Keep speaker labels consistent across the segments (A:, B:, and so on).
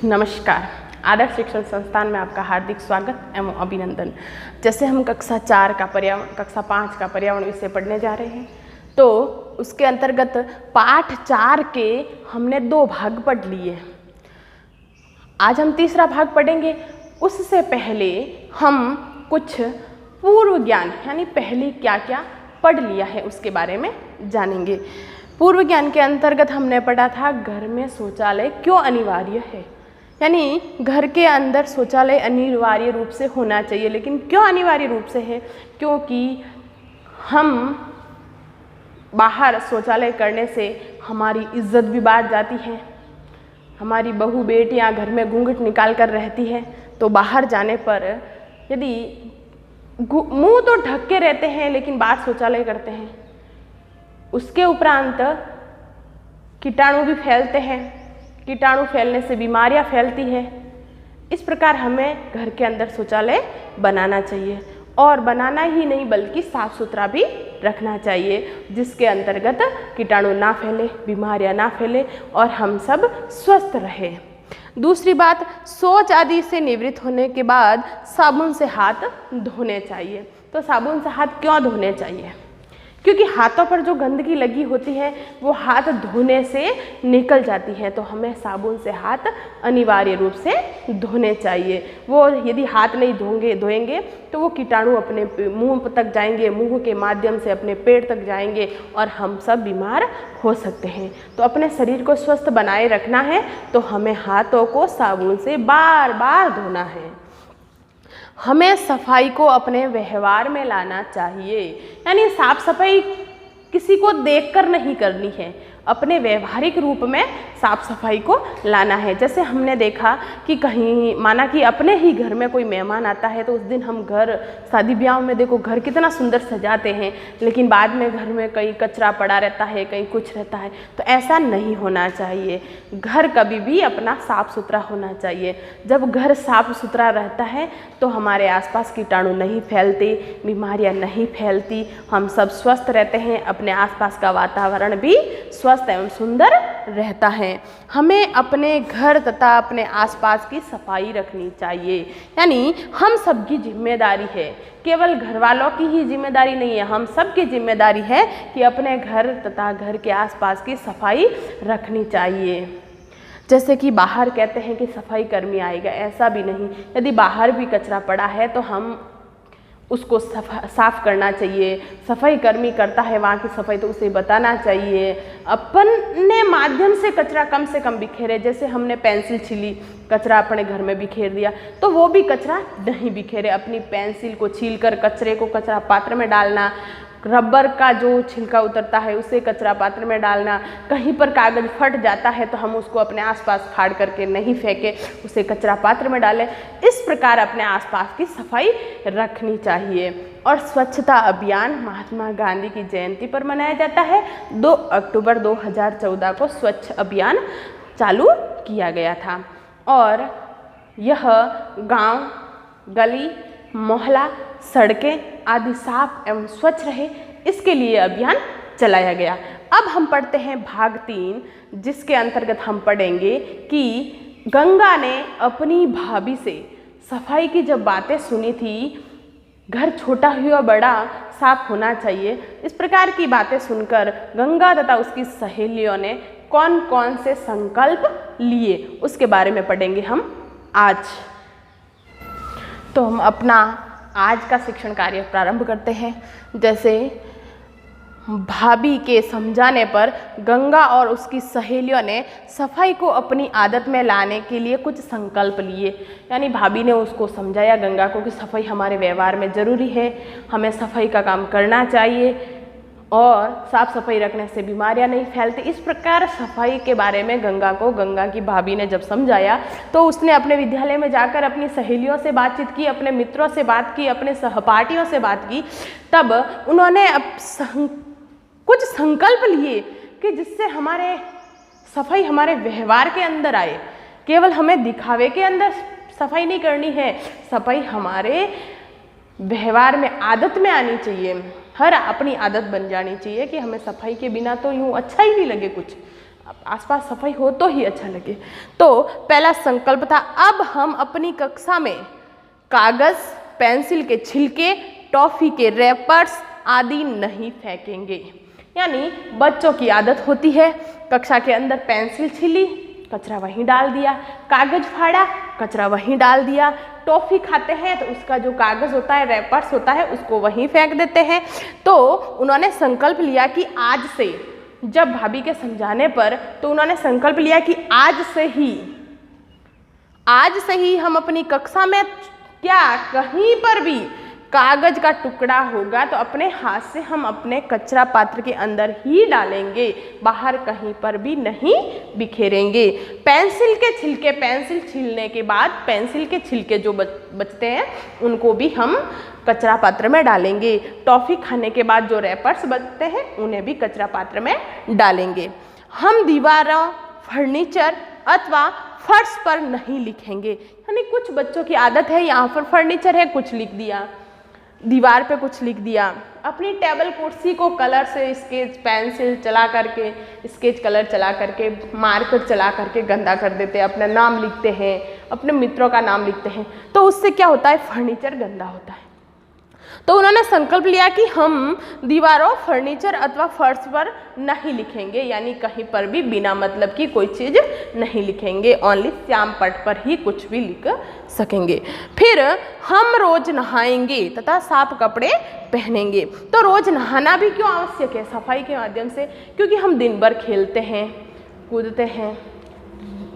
A: नमस्कार। आदर्श शिक्षण संस्थान में आपका हार्दिक स्वागत एवं अभिनंदन। जैसे हम कक्षा 5 का पर्यावरण विषय पढ़ने जा रहे हैं, तो उसके अंतर्गत पाठ 4 के हमने 2 भाग पढ़ लिए। आज हम तीसरा भाग पढ़ेंगे। उससे पहले हम कुछ पूर्व ज्ञान यानी पहले क्या क्या पढ़ लिया है उसके बारे में जानेंगे। पूर्व ज्ञान के अंतर्गत हमने पढ़ा था घर में शौचालय क्यों अनिवार्य है, यानी घर के अंदर शौचालय अनिवार्य रूप से होना चाहिए। लेकिन क्यों अनिवार्य रूप से है? क्योंकि हम बाहर शौचालय करने से हमारी इज्जत भी बढ़ जाती है। हमारी बहू बेटियां घर में घूंघट निकाल कर रहती है, तो बाहर जाने पर यदि मुंह तो ढक के रहते हैं लेकिन बाहर शौचालय करते हैं, उसके उपरांत कीटाणु भी फैलते हैं। कीटाणु फैलने से बीमारियां फैलती हैं। इस प्रकार हमें घर के अंदर शौचालय बनाना चाहिए, और बनाना ही नहीं बल्कि साफ सुथरा भी रखना चाहिए, जिसके अंतर्गत कीटाणु ना फैले, बीमारियां ना फैले और हम सब स्वस्थ रहे। दूसरी बात, शौच आदि से निवृत्त होने के बाद साबुन से हाथ धोने चाहिए। तो साबुन से हाथ क्यों धोने चाहिए? क्योंकि हाथों पर जो गंदगी लगी होती है वो हाथ धोने से निकल जाती है, तो हमें साबुन से हाथ अनिवार्य रूप से धोने चाहिए। वो यदि हाथ नहीं धोएंगे तो वो कीटाणु अपने मुंह तक जाएंगे, मुंह के माध्यम से अपने पेट तक जाएंगे और हम सब बीमार हो सकते हैं। तो अपने शरीर को स्वस्थ बनाए रखना है तो हमें हाथों को साबुन से बार बार धोना है। हमें सफाई को अपने व्यवहार में लाना चाहिए, यानी साफ सफाई किसी को देखकर नहीं करनी है, अपने व्यवहारिक रूप में साफ सफाई को लाना है। जैसे हमने देखा कि कहीं माना कि अपने ही घर में कोई मेहमान आता है, तो उस दिन हम घर शादी ब्याह में देखो घर कितना सुंदर सजाते हैं, लेकिन बाद में घर में कहीं कचरा पड़ा रहता है, कहीं कुछ रहता है। तो ऐसा नहीं होना चाहिए। घर कभी भी अपना साफ सुथरा होना चाहिए। जब घर साफ सुथरा रहता है तो हमारे आसपास कीटाणु नहीं फैलते, बीमारियां नहीं फैलती, हम सब स्वस्थ रहते हैं, अपने आसपास का वातावरण भी स्वस्थ एवं सुंदर रहता है। हमें अपने घर तथा अपने आसपास की सफाई रखनी चाहिए, यानी हम सबकी जिम्मेदारी है, केवल घर वालों की ही जिम्मेदारी नहीं है, हम सबकी जिम्मेदारी है कि अपने घर तथा घर के आसपास की सफाई रखनी चाहिए। जैसे कि बाहर कहते हैं कि सफाई कर्मी आएगा, ऐसा भी नहीं। यदि बाहर भी कचरा पड़ा है तो हम उसको साफ करना चाहिए। सफाई कर्मी करता है वहाँ की सफाई तो उसे बताना चाहिए। अपने माध्यम से कचरा कम से कम बिखेरे। जैसे हमने पेंसिल छीली, कचरा अपने घर में बिखेर दिया, तो वो भी कचरा नहीं बिखेरे। अपनी पेंसिल को छीलकर कचरे को कचरा पात्र में डालना, रबर का जो छिलका उतरता है उसे कचरा पात्र में डालना, कहीं पर कागज फट जाता है तो हम उसको अपने आसपास फाड़ करके नहीं फेंके, उसे कचरा पात्र में डालें। इस प्रकार अपने आसपास की सफाई रखनी चाहिए। और स्वच्छता अभियान महात्मा गांधी की जयंती पर मनाया जाता है। 2 अक्टूबर 2014 को स्वच्छ अभियान चालू किया गया था, और यह गांव, गली, मोहल्ला, सड़कें आदि साफ एवं स्वच्छ रहे, इसके लिए अभियान चलाया गया। अब हम पढ़ते हैं भाग 3, जिसके अंतर्गत हम पढ़ेंगे कि गंगा ने अपनी भाभी से सफाई की जब बातें सुनी थी, घर छोटा हो या बड़ा साफ होना चाहिए, इस प्रकार की बातें सुनकर गंगा तथा उसकी सहेलियों ने कौन कौन से संकल्प लिए उसके बारे में पढ़ेंगे हम आज। तो हम अपना आज का शिक्षण कार्य प्रारंभ करते हैं। जैसे भाभी के समझाने पर गंगा और उसकी सहेलियों ने सफाई को अपनी आदत में लाने के लिए कुछ संकल्प लिए, यानी भाभी ने उसको समझाया गंगा को कि सफाई हमारे व्यवहार में ज़रूरी है, हमें सफाई का काम करना चाहिए और साफ सफाई रखने से बीमारियां नहीं फैलती। इस प्रकार सफाई के बारे में गंगा की भाभी ने जब समझाया तो उसने अपने विद्यालय में जाकर अपनी सहेलियों से बातचीत की, अपने मित्रों से बात की, अपने सहपाठियों से बात की। तब उन्होंने कुछ संकल्प लिए कि जिससे हमारे सफाई हमारे व्यवहार के अंदर आए। केवल हमें दिखावे के अंदर सफाई नहीं करनी है, सफाई हमारे व्यवहार में, आदत में आनी चाहिए। हर अपनी आदत बन जानी चाहिए कि हमें सफाई के बिना तो यूँ अच्छा ही नहीं लगे कुछ। आसपास सफाई हो तो ही अच्छा लगे। तो पहला संकल्प था, अब हम अपनी कक्षा में कागज, पेंसिल के छिलके, टॉफी के रैपर्स आदि नहीं फेंकेंगे। यानी बच्चों की आदत होती है, कक्षा के अंदर पेंसिल छिली, कचरा वहीं डाल दिया, कागज फाड़ा, कचरा वहीं डाल दिया, टॉफी खाते हैं तो उसका जो कागज होता है, रैपर्स होता है, उसको वहीं फेंक देते हैं। तो उन्होंने संकल्प लिया कि आज से, जब भाभी के समझाने पर, तो उन्होंने संकल्प लिया कि आज से ही हम अपनी कक्षा में क्या कहीं पर भी कागज का टुकड़ा होगा तो अपने हाथ से हम अपने कचरा पात्र के अंदर ही डालेंगे, बाहर कहीं पर भी नहीं बिखेरेंगे। पेंसिल के छिलके, पेंसिल छीलने के बाद पेंसिल के छिलके जो बचते हैं उनको भी हम कचरा पात्र में डालेंगे। टॉफी खाने के बाद जो रैपर्स बचते हैं उन्हें भी कचरा पात्र में डालेंगे। हम दीवारों, फर्नीचर अथवा फर्श पर नहीं लिखेंगे। यानी कुछ बच्चों की आदत है, यहाँ पर फर्नीचर है, कुछ लिख दिया, दीवार पे कुछ लिख दिया। अपनी टेबल कुर्सी को कलर से स्केच पेंसिल चला करके, स्केच कलर चला करके, मार्कर चला करके गंदा कर देते हैं, अपना नाम लिखते हैं, अपने मित्रों का नाम लिखते हैं, तो उससे क्या होता है, फर्नीचर गंदा होता है। तो उन्होंने संकल्प लिया कि हम दीवारों, फर्नीचर अथवा फर्श पर नहीं लिखेंगे, यानी कहीं पर भी बिना मतलब की कोई चीज़ नहीं लिखेंगे, ओनली श्याम पट पर ही कुछ भी लिख सकेंगे। फिर हम रोज नहाएंगे तथा साफ कपड़े पहनेंगे। तो रोज नहाना भी क्यों आवश्यक है, सफाई के माध्यम से, क्योंकि हम दिन भर खेलते हैं, कूदते हैं,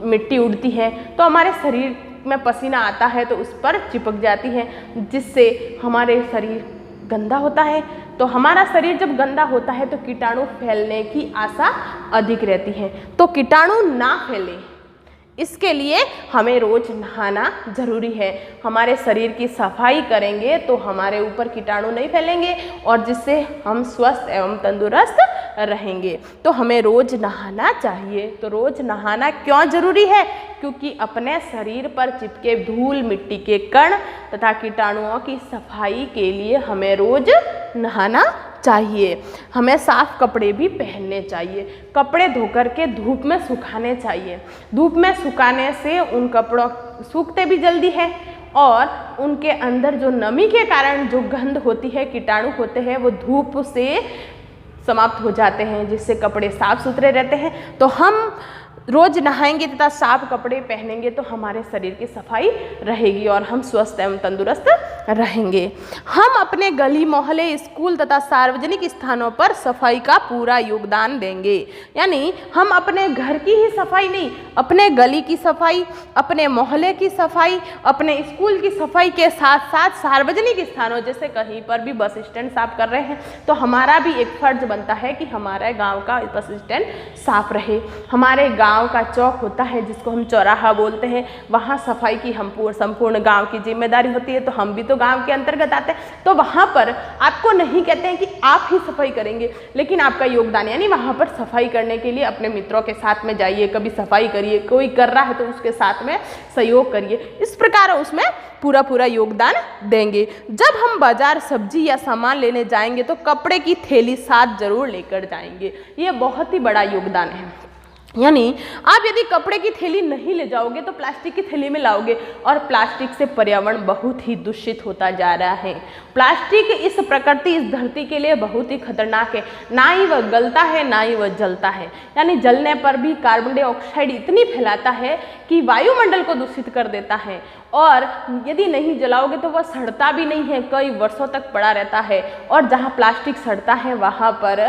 A: मिट्टी उड़ती है तो हमारे शरीर में पसीना आता है तो उस पर चिपक जाती है, जिससे हमारे शरीर गंदा होता है। तो हमारा शरीर जब गंदा होता है तो कीटाणु फैलने की आशा अधिक रहती है। तो कीटाणु ना फैले इसके लिए हमें रोज नहाना जरूरी है। हमारे शरीर की सफाई करेंगे तो हमारे ऊपर कीटाणु नहीं फैलेंगे और जिससे हम स्वस्थ एवं तंदुरुस्त रहेंगे। तो हमें रोज नहाना चाहिए। तो रोज नहाना क्यों जरूरी है, क्योंकि अपने शरीर पर चिपके धूल, मिट्टी के कण तथा कीटाणुओं की सफाई के लिए हमें रोज नहाना चाहिए। हमें साफ कपड़े भी पहनने चाहिए, कपड़े धोकर के धूप में सुखाने चाहिए। धूप में सुखाने से उन कपड़ों सूखते भी जल्दी है और उनके अंदर जो नमी के कारण जो गंध होती है, कीटाणु होते हैं, वो धूप से समाप्त हो जाते हैं, जिससे कपड़े साफ सुथरे रहते हैं। तो हम रोज नहाएंगे तथा साफ कपड़े पहनेंगे तो हमारे शरीर की सफाई रहेगी और हम स्वस्थ एवं तंदुरुस्त रहेंगे। हम अपने गली, मोहल्ले, स्कूल तथा सार्वजनिक स्थानों पर सफाई का पूरा योगदान देंगे। यानी हम अपने घर की ही सफाई नहीं, अपने गली की सफाई, अपने मोहल्ले की सफाई, अपने स्कूल की सफाई के साथ साथ सार्वजनिक स्थानों, जैसे कहीं पर भी बस स्टैंड साफ कर रहे हैं तो हमारा भी एक फर्ज बनता है कि हमारे गाँव का बस स्टैंड साफ रहे। हमारे गाँव का चौक होता है जिसको हम चौराहा बोलते हैं, वहाँ सफाई की हम संपूर्ण गांव की जिम्मेदारी होती है। तो हम भी तो गांव के अंतर्गत आते हैं। तो वहाँ पर आपको नहीं कहते हैं कि आप ही सफाई करेंगे, लेकिन आपका योगदान, यानी वहाँ पर सफाई करने के लिए अपने मित्रों के साथ में जाइए, कभी सफाई करिए, कोई कर रहा है तो उसके साथ में सहयोग करिए। इस प्रकार उसमें पूरा योगदान देंगे। जब हम बाजार सब्जी या सामान लेने जाएंगे तो कपड़े की थैली साथ जरूर लेकर जाएंगे। ये बहुत ही बड़ा योगदान है। यानी आप यदि कपड़े की थैली नहीं ले जाओगे तो प्लास्टिक की थैली में लाओगे और प्लास्टिक से पर्यावरण बहुत ही दूषित होता जा रहा है। प्लास्टिक इस प्रकृति, इस धरती के लिए बहुत ही खतरनाक है। ना ही वह गलता है, ना ही वह जलता है। यानी जलने पर भी कार्बन डाइऑक्साइड इतनी फैलाता है कि वायुमंडल को दूषित कर देता है और यदि नहीं जलाओगे तो वह सड़ता भी नहीं है, कई वर्षों तक पड़ा रहता है। और जहाँ प्लास्टिक सड़ता है वहाँ पर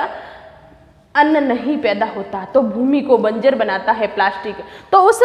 A: अन्न नहीं पैदा होता, तो भूमि को बंजर बनाता है प्लास्टिक। तो उस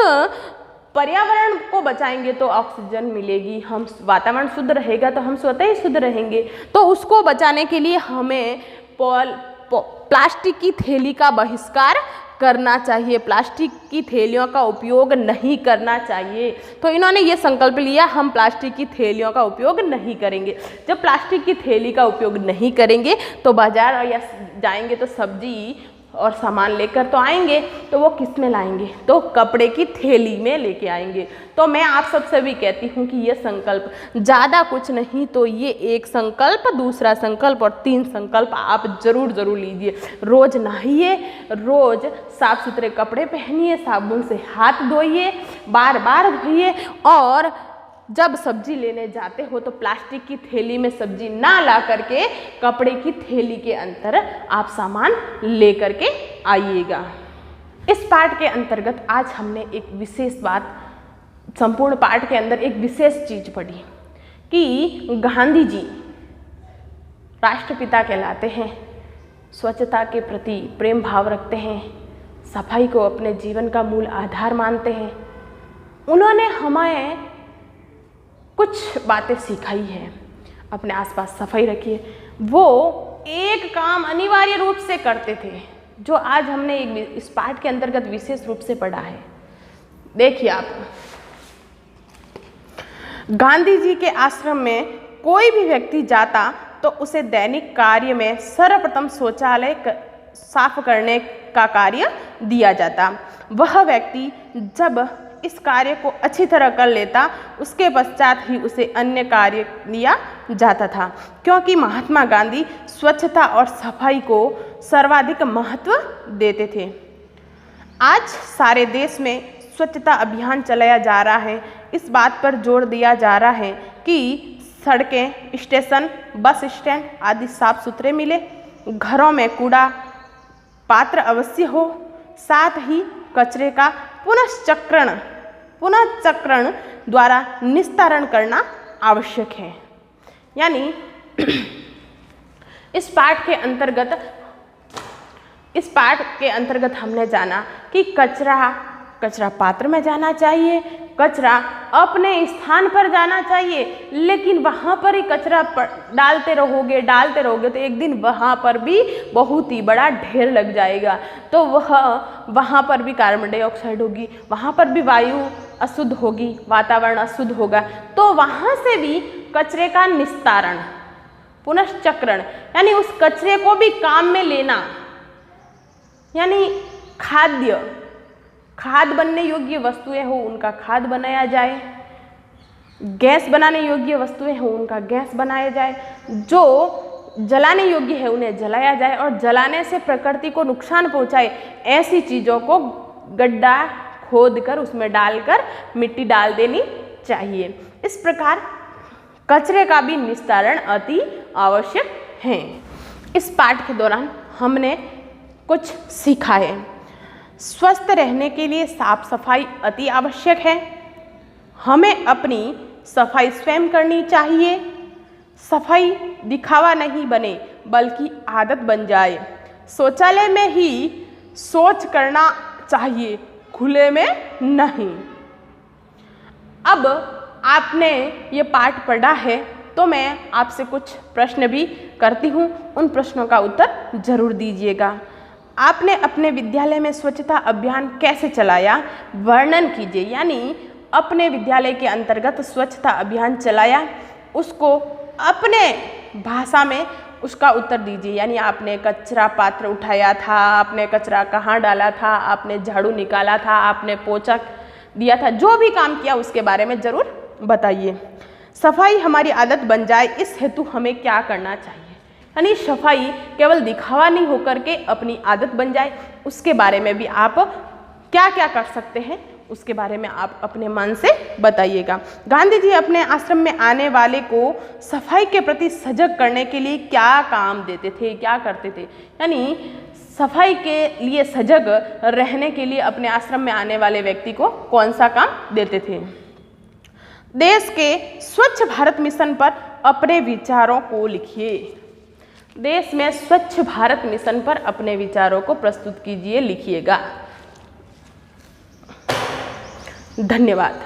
A: पर्यावरण को बचाएंगे तो ऑक्सीजन मिलेगी, हम वातावरण शुद्ध रहेगा तो हम स्वतः ही शुद्ध रहेंगे। तो उसको बचाने के लिए हमें प्लास्टिक की थैली का बहिष्कार करना चाहिए, प्लास्टिक की थैलियों का उपयोग नहीं करना चाहिए। तो इन्होंने ये संकल्प लिया, हम प्लास्टिक की थैलियों का उपयोग नहीं करेंगे। जब प्लास्टिक की थैली का उपयोग नहीं करेंगे तो बाजार या जाएंगे तो सब्जी और सामान लेकर तो आएंगे, तो वो किस में लाएंगे, तो कपड़े की थैली में लेके आएंगे। तो मैं आप सबसे भी कहती हूँ कि ये संकल्प ज़्यादा कुछ नहीं तो ये एक संकल्प, दूसरा संकल्प और 3 संकल्प आप जरूर लीजिए। रोज नहाइए, रोज साफ सुथरे कपड़े पहनिए, साबुन से हाथ धोइए, बार बार धोइए, और जब सब्जी लेने जाते हो तो प्लास्टिक की थैली में सब्जी ना ला करके कपड़े की थैली के अंदर आप सामान ले करके आइएगा। इस पाठ के अंतर्गत आज हमने एक विशेष बात, संपूर्ण पाठ के अंदर एक विशेष चीज पढ़ी कि गांधी जी राष्ट्रपिता कहलाते हैं, स्वच्छता के प्रति प्रेम भाव रखते हैं, सफाई को अपने जीवन का मूल आधार मानते हैं। उन्होंने हमें कुछ बातें सिखाई हैं। अपने आसपास सफाई रखिए। वो एक काम अनिवार्य रूप से करते थे जो आज हमने इस पाठ के अंतर्गत विशेष रूप से पढ़ा है। देखिए आप, गांधी जी के आश्रम में कोई भी व्यक्ति जाता तो उसे दैनिक कार्य में सर्वप्रथम शौचालय साफ करने का कार्य दिया जाता। वह व्यक्ति जब इस कार्य को अच्छी तरह कर लेता, उसके पश्चात ही उसे अन्य कार्य दिया जाता था, क्योंकि महात्मा गांधी स्वच्छता और सफाई को सर्वाधिक महत्व देते थे। आज सारे देश में स्वच्छता अभियान चलाया जा रहा है। इस बात पर जोर दिया जा रहा है कि सड़कें, स्टेशन, बस स्टैंड आदि साफ सुथरे मिले, घरों में कूड़ा पात्र अवश्य हो, साथ ही कचरे का पुनश्चक्रण द्वारा निस्तारण करना आवश्यक है। यानी इस पाठ के अंतर्गत हमने जाना कि कचरा पात्र में जाना चाहिए, कचरा अपने स्थान पर जाना चाहिए, लेकिन वहाँ पर ही कचरा डालते रहोगे तो एक दिन वहाँ पर भी बहुत ही बड़ा ढेर लग जाएगा। तो वहाँ पर भी कार्बन डाइऑक्साइड होगी, वहाँ पर भी वायु अशुद्ध होगी, वातावरण अशुद्ध होगा। तो वहाँ से भी कचरे का निस्तारण, पुनश्चक्रण, यानी उस कचरे को भी काम में लेना, यानी खाद बनने योग्य वस्तुएं हो उनका खाद बनाया जाए, गैस बनाने योग्य वस्तुएं हो उनका गैस बनाया जाए, जो जलाने योग्य है उन्हें जलाया जाए, और जलाने से प्रकृति को नुकसान पहुंचाए ऐसी चीज़ों को गड्ढा खोदकर उसमें डालकर मिट्टी डाल देनी चाहिए। इस प्रकार कचरे का भी निस्तारण अति आवश्यक है। इस पाठ के दौरान हमने कुछ सीखा है। स्वस्थ रहने के लिए साफ सफाई अति आवश्यक है। हमें अपनी सफाई स्वयं करनी चाहिए। सफाई दिखावा नहीं बने बल्कि आदत बन जाए। शौचालय में ही शौच करना चाहिए, खुले में नहीं। अब आपने ये पाठ पढ़ा है तो मैं आपसे कुछ प्रश्न भी करती हूँ, उन प्रश्नों का उत्तर जरूर दीजिएगा। आपने अपने विद्यालय में स्वच्छता अभियान कैसे चलाया, वर्णन कीजिए। यानी अपने विद्यालय के अंतर्गत स्वच्छता अभियान चलाया, उसको अपने भाषा में उसका उत्तर दीजिए। यानी आपने कचरा पात्र उठाया था, आपने कचरा कहाँ डाला था, आपने झाड़ू निकाला था, आपने पोछा दिया था, जो भी काम किया उसके बारे में जरूर बताइए। सफाई हमारी आदत बन जाए इस हेतु हमें क्या करना चाहिए। यानी सफाई केवल दिखावा नहीं होकर के अपनी आदत बन जाए, उसके बारे में भी आप क्या क्या कर सकते हैं उसके बारे में आप अपने मन से बताइएगा। गांधी जी अपने आश्रम में आने वाले को सफाई के प्रति सजग करने के लिए क्या काम देते थे, क्या करते थे। यानी सफाई के लिए सजग रहने के लिए अपने आश्रम में आने वाले व्यक्ति को कौन सा काम देते थे। देश के स्वच्छ भारत मिशन पर अपने विचारों को लिखिए। देश में स्वच्छ भारत मिशन पर अपने विचारों को प्रस्तुत कीजिए, लिखिएगा। धन्यवाद।